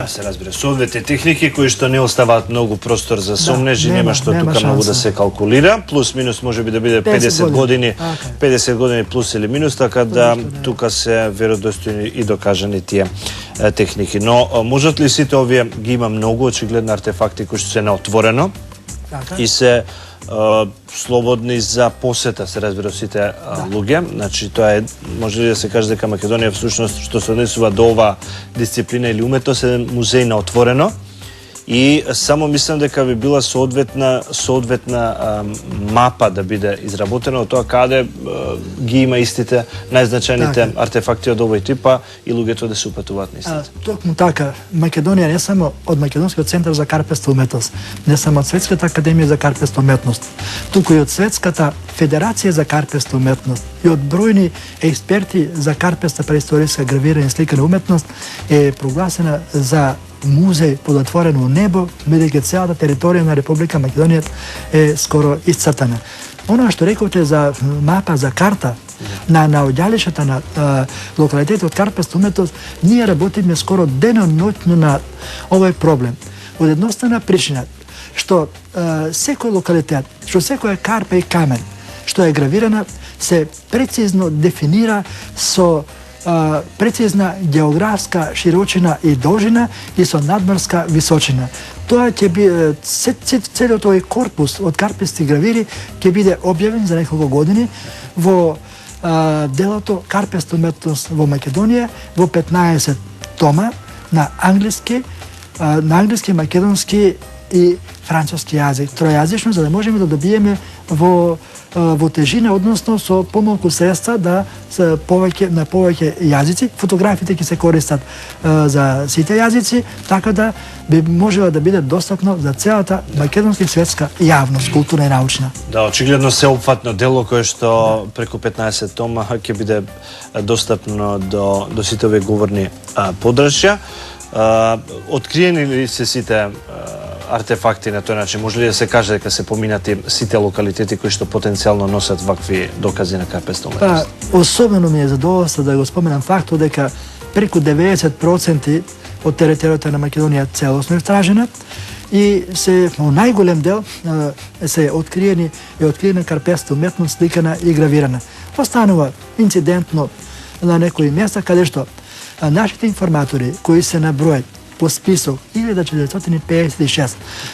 Се разбира, со одвете техники кои што не оставаат многу простор за сомнеж и нема што тука многу да се калкулира, плюс минус може би да биде 50 години, 50 години плюс или минус, така да тука се веродостојни и докажани тие техники. Но можат ли сите овие, ги има многу очигледно артефакти кои што се на отворено и се слободни за посета, се разбира сите луѓе. Значи тоа е, може ли да се каже дека Македонија всушност што се однесува до оваа дисциплина или уметност е музеј на отворено и само мислам дека би била соодветна мапа да биде изработена од тоа каде ги има истите најзначајните артефакти од овој тип, и луѓето да се упатуваат на истите. Токму така, Македонија не само од Македонскиот центар за карпеста уметност, не само од Светската академија за карпеста уметност, туку и од Светската федерација за карпеста уметност и од бројни експерти за карпеста, преисториска гравирање и сликана уметност е прогласена за музеј под отворено небо, бидејќи целата територија на Република Македонија е скоро исцртана. Она што рековте за мапа, за карта на одјалишата на локалитети од карпеста уметност, ние работиме скоро деноноќно на овој проблем. Од едноставна причина што секој локалитет, што секоја карпа и камен што е гравирана се прецизно дефинира со прецизна географска широчина и должина и со надморска височина. Тоа ќе биде целиот овој корпус од карпести гравири ќе биде објавен за неколку години во делото Карпеста уметност во Македонија во 15 тома на англиски, македонски и француски јазик, тројазично, за да можеме да добиеме во тежина, односно со помалку средства да се на повеќе јазици. Фотографите ќе се користат за сите јазици, така да би можела да биде достапно за целата македонска и светска јавност, културна и научна. Да, очигледно сеопфатно дело кое што преку 15 тома ќе биде достапно до сите овие говорни подрачја. Откриени ли се сите артефакти на тој начин? Може ли да се каже дека се поминати сите локалитети кои што потенцијално носат вакви докази на карпеста уметност? Особено ми е задоволство да го споменам фактот дека преку 90% од територијата на Македонија целосно е истражена и се во најголем дел се откриена карпеста уметност, сликана и гравирана. Останува инцидентно на некои места каде што нашите информатори кои се набројат по список 1956,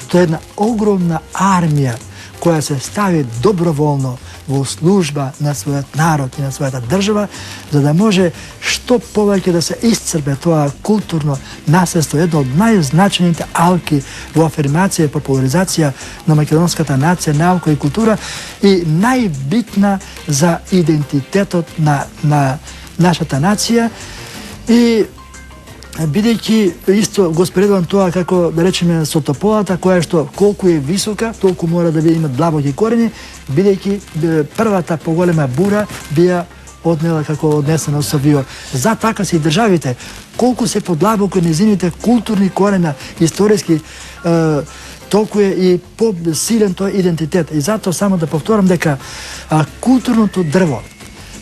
тоа е една огромна армија која се стави доброволно во служба на својот народ и на својата држава, за да може што повеќе да се исцрпе тоа културно наследство, едно од најзначајните алки во афирмација и популаризација на македонската нација, наука и култура и најбитна за идентитетот на нашата нација. И бидејќи исто го споредувам тоа како да речеме со тополата која што колку е висока, толку мора да има длабоки корени, бидејќи првата поголема бура бија однела како однесена со вио. За така се и државите, колку се подлабоко незините културни корена, историски, толку е и посилен тој идентитет. И затоа само да повторам дека културното дрво,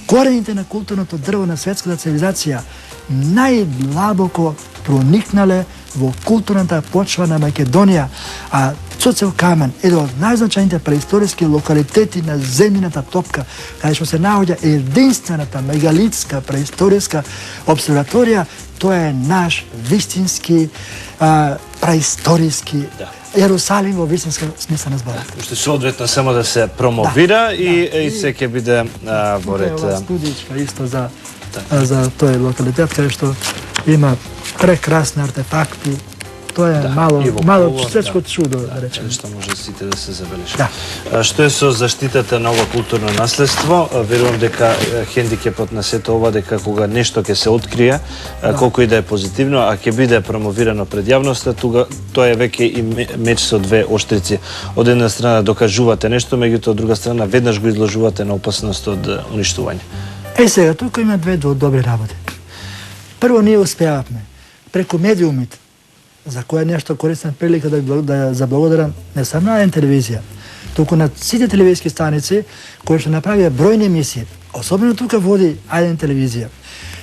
корените на културното дрво на светската цивилизација најдлабоко проникнале во културната почва на Македонија, а Цоцев камен, еден од најзначајните преисториски локалитети на земјината топка, каде што се наоѓа единствената мегалитска преисториска обсерваторија, тоа е наш вистински преисториски Јерусалим во вистинска смисла на зборот. Уште соодветно само да се промовира и се ќе биде во ред. Ова студичка исто за тој локалитет каде што има прекрасни артефакти. Тоа е мало светско чудо, да речеме. Што може сите да се забележат. Што е со заштитата на ова културно наследство? Верувам дека хендикепот на сето ова дека кога нешто ќе се открие, колку и да е позитивно, а ќе биде промовирано пред јавноста, тоа е веќе и меч со двеоштрици. Од една страна докажувате нешто, меѓутоа од друга страна веднаш го изложувате на опасност од уништување. Сега, тука има две добри работи. Прво, ние успеавме преку медиумите, за кое нешто користам прилика да заблагодарам не само на телевизија, туку на сите телевизиски станици кои што направија бројни емисии, особено тука води Ајден телевизија,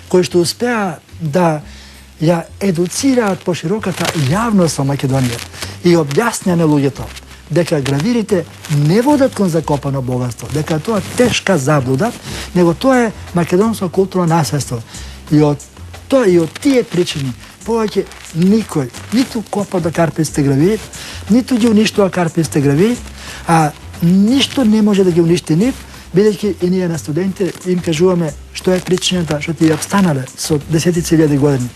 кои што успеа да ја едуцираат по широката јавност во Македонија и објаснија на луѓето дека гравирите не водат кон закопано богатство, дека тоа е тешка заблуда, него тоа е македонско културно наследство. И од тие причини повеќе никој ниту копа до карпестите гравири, ниту ги уништува карпестите гравири, а ништо не може да ги уништи нив, бидејќи и ние на студентите им кажуваме што е причината што тие обстанале со десетици илјади години.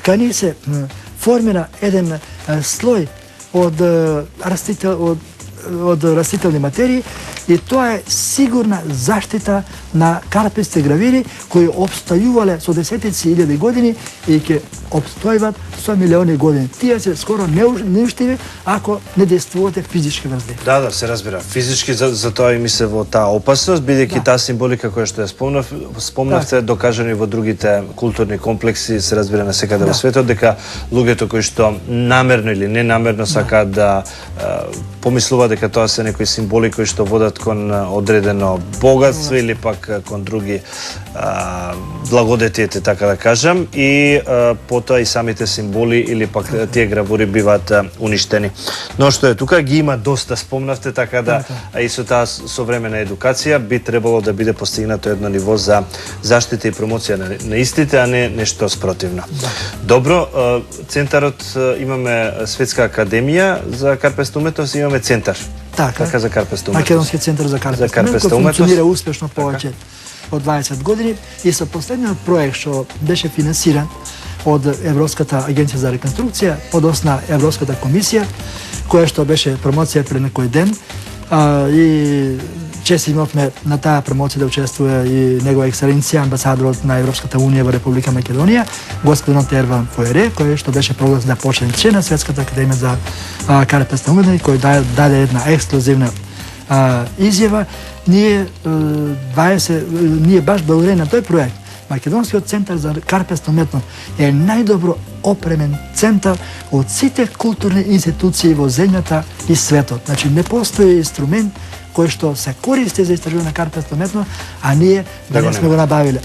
Кај нив се формира еден слој од растителни материи и тоа е сигурна заштита на карпестите гравири кои обстајувале со десетици илјади години и ќе обстојват со милиони години. Тие се скоро неуштиви ако не действувате физички врз нив. Да, се разбира. Физички за тоа и ми се во таа опасност, бидејќи таа символика која што ја спомнавте, докажани во другите културни комплекси, се разбира насекаде во светот, дека луѓето кои што намерно или ненамерно сакаат да помислуваат дека тоа се некои символи кои што водат кон одредено богатство или пак кон други благодетиите, така да кажам, и потоа и самите символи или пак тие гравури биваат уништени. Но што е тука ги има доста, спомнавте, така да и со таа современа едукација би требало да биде постигнато едно ниво за заштита и промоција на истите, а не нешто спротивно. Добро, центарот имаме Светска академија за карпеста уметност, имаме центар. Така за карпеста уметност. Македонски центар за карпеста уметност, кој функционира успешно повеќе од 20 години и со последниот проект што беше финансиран од Европската агенција за реконструкција, одnosno Европската комисија, која што беше промоција пред некој ден, и чест имавме на таа промоција да учествува и негова екселенција амбасадорот на Европската унија во Република Македонија, господин Ерван Фоере, кој што беше прогласен за почетен член на Светската академија за карпеста уметност, кој даде една ексклузивна изјава. Ние баш благодарение на тој проект, Македонскиот центар за карпеста уметност е најдобро опремен центар од сите културни институции во земјата и светот. Значи, не постои инструмент кој што се користи за истражување на карпеста уметност, а ние да не сме го набавиле.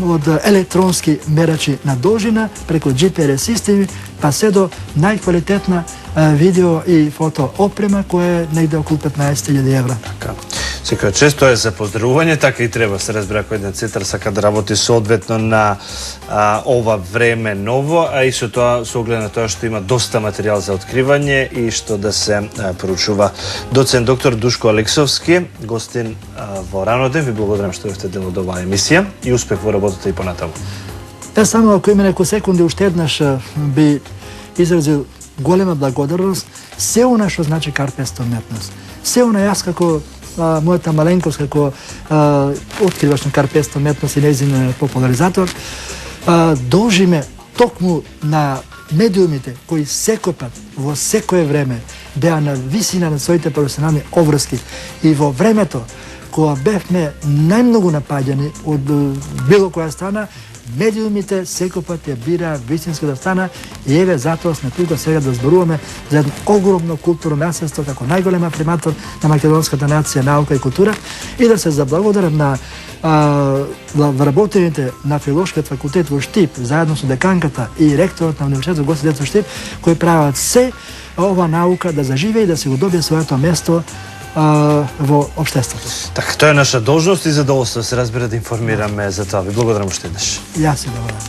Од електронски мерачи на должина, преку GPS системи, па се до најквалитетна видео и фото опрема која е негде околу 15.000 евра. Така. Секоја често е за поздравување, така и треба се разбира кој еден центар сака да работи соодветно на ова време ново, а и со тоа со оглед на тоа што има доста материјал за откривање и што да се проучува. Доцент доктор Душко Алексовски, гостин во рано ден, ви благодарам што сте дел од оваа емисија и успех во работата и понатаму. Само ако има некои секунди уште еднаш би изразил голема благодарност се она што значи карпеста уметност. Се она јас како мојата маленкост како откривач на карпеста уметност и нејзин популаризатор должиме токму на медиумите кои секојпат во секое време беа на висина на своите професионални обврски и во времето кога бевме најмногу напаѓани од било која страна, медиумите секојпат ја бира вистинската страна и еве затоа сме тука сега да зборуваме за едно огромно културно наследство како најголема приматор на македонската нација, наука и култура и да се заблагодарам на вработените на Филолошкиот факултет во Штип, заедно со деканката и ректорот на Универзитетот Гоце Делчев Штип, кои прават се ова наука да заживее и да се го добие своето место во општеството. Така, тоа е наша должност и задоволство, се разбира, да информираме за тоа. Ви благодарам уште еднаш. Јас се благодарам.